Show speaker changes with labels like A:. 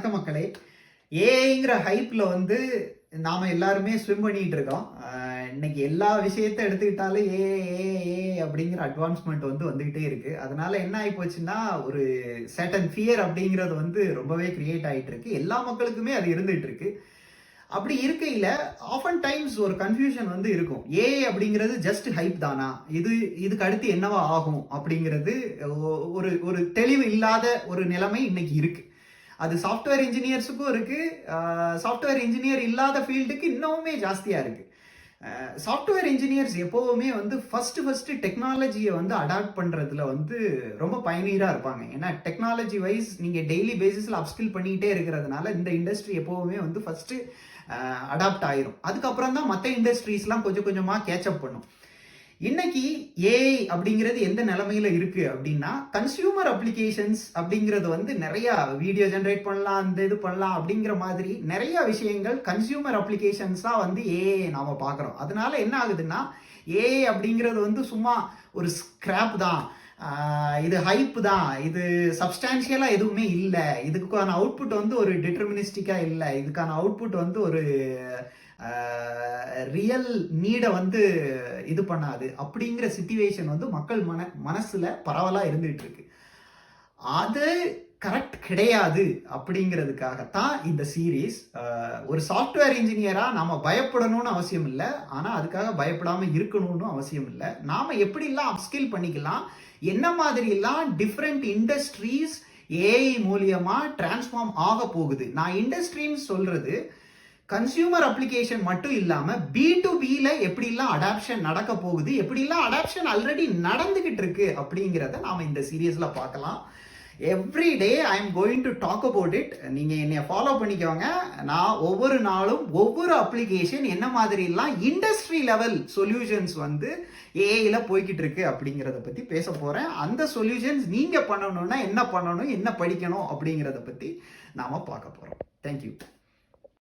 A: வணக்கம் மக்களே. ஏஐங்கிற ஹைப்ல வந்து நாம எல்லாருமே ஸ்விம் பண்ணிட்டு இருக்கோம். இன்னைக்கு எல்லா விஷயத்த எடுத்துக்கிட்டாலும் ஏ அப்படிங்கிற அட்வான்ஸ்மெண்ட் வந்துகிட்டே இருக்கு. அதனால என்ன ஆகி போச்சுன்னா, ஒரு சர்டன் ஃபியர் அப்படிங்கிறது ரொம்பவே கிரியேட் ஆயிட்டு இருக்கு. எல்லா மக்களுக்குமே அது இருந்துட்டு இருக்கு. அப்படி இருக்கையில ஆஃபன் டைம்ஸ் ஒரு கன்ஃபியூஷன் இருக்கும். ஏஐ அப்படிங்கிறது ஜஸ்ட் ஹைப் தானா, இதுக்கு அடுத்து என்னவா ஆகும் அப்படிங்கிறது ஒரு ஒரு தெளிவு இல்லாத ஒரு நிலைமை இன்னைக்கு இருக்கு. அது சாஃப்ட்வேர் இன்ஜினியர்ஸுக்கும் இருக்கு, சாஃப்ட்வேர் இன்ஜினியர் இல்லாத ஃபீல்டுக்கு இன்னுமே ஜாஸ்தியா இருக்கு. சாஃப்ட்வேர் இன்ஜினியர்ஸ் எப்போவுமே ஃபர்ஸ்ட் டெக்னாலஜியை அடாப்ட் பண்றதுல ரொம்ப பயனீரா இருப்பாங்க. ஏன்னா டெக்னாலஜி வைஸ் நீங்க டெய்லி பேசிஸ்ல அப்ஸ்கில் பண்ணிக்கிட்டே இருக்கிறதுனால இந்த இண்டஸ்ட்ரி எப்போவுமே ஃபர்ஸ்ட் அடாப்ட் ஆயிரும். அதுக்கப்புறம் தான் மற்ற இண்டஸ்ட்ரீஸ்லாம் கொஞ்சம் கொஞ்சமா கேட்சப் பண்ணும். இன்னைக்கு ஏஐ அப்படிங்கிறது எந்த நிலைமையில இருக்கு அப்படின்னா, கன்சியூமர் அப்ளிகேஷன்ஸ் அப்படிங்கிறது நிறைய வீடியோ ஜென்ரேட் பண்ணலாம், அந்த இது பண்ணலாம் அப்படிங்கிற மாதிரி நிறைய விஷயங்கள் கன்சியூமர் அப்ளிகேஷன்ஸ் தான் ஏஐ நாம பாக்குறோம். அதனால என்ன ஆகுதுன்னா, ஏஐ அப்படிங்கிறது சும்மா ஒரு ஸ்கிராப் தான், இது ஹைப் தான், இது சப்ஸ்டான்சியலா எதுவுமே இல்லை, இதுக்கான அவுட்புட் ஒரு டிட்டர்மினிஸ்டிக்கா இல்லை, இதுக்கான அவுட்புட் ஒரு ரியல் நீடை இது பண்ணாது அப்படிங்கிற சிச்சுவேஷன் மக்கள் மனசுல பரவலா இருந்துட்டு இருக்கு. அது கரெக்ட் கிடையாது அப்படிங்கிறதுக்காகத்தான் இந்த சீரீஸ். ஒரு சாஃப்ட்வேர் இன்ஜினியரா நாம பயப்படணும்னு அவசியம் இல்லை, ஆனா அதுக்காக பயப்படாம இருக்கணும்னு அவசியம் இல்லை. நாம எப்படிலாம் அப்ஸ்கில் பண்ணிக்கலாம், என்ன மாதிரி எல்லாம் டிஃப்ரெண்ட் இண்டஸ்ட்ரீஸ் ஏஐ மூலியமா டிரான்ஸ்ஃபார்ம் ஆக போகுது. நான் இண்டஸ்ட்ரின்னு சொல்றது கன்சியூமர் அப்ளிகேஷன் மட்டும் இல்லாம B2Bல எப்படிலாம் அடாப்ஷன் நடக்க போகுது, எப்படிலாம் அடாப்ஷன் ஆல்ரெடி நடந்துகிட்டு இருக்கு அப்படிங்கிறத நாம இந்த சீரியஸ்ல பார்க்கலாம். Every day I am going to talk about it. நீங்க என்னைய ஃபாலோ பண்ணிக்கோங்க. நான் ஒவ்வொரு நாளும் ஒவ்வொரு அப்ளிகேஷன் என்ன மாதிரிலாம் இண்டஸ்ட்ரி லெவல் சொல்யூஷன்ஸ் ஏஐல போய்கிட்டு இருக்கு அப்படிங்கிறத பத்தி பேச போறேன். அந்த சொல்யூஷன்ஸ் நீங்க பண்ணணும்னா என்ன பண்ணணும், என்ன படிக்கணும் அப்படிங்கிறத பத்தி நாம பார்க்க போறோம். தேங்க்யூ.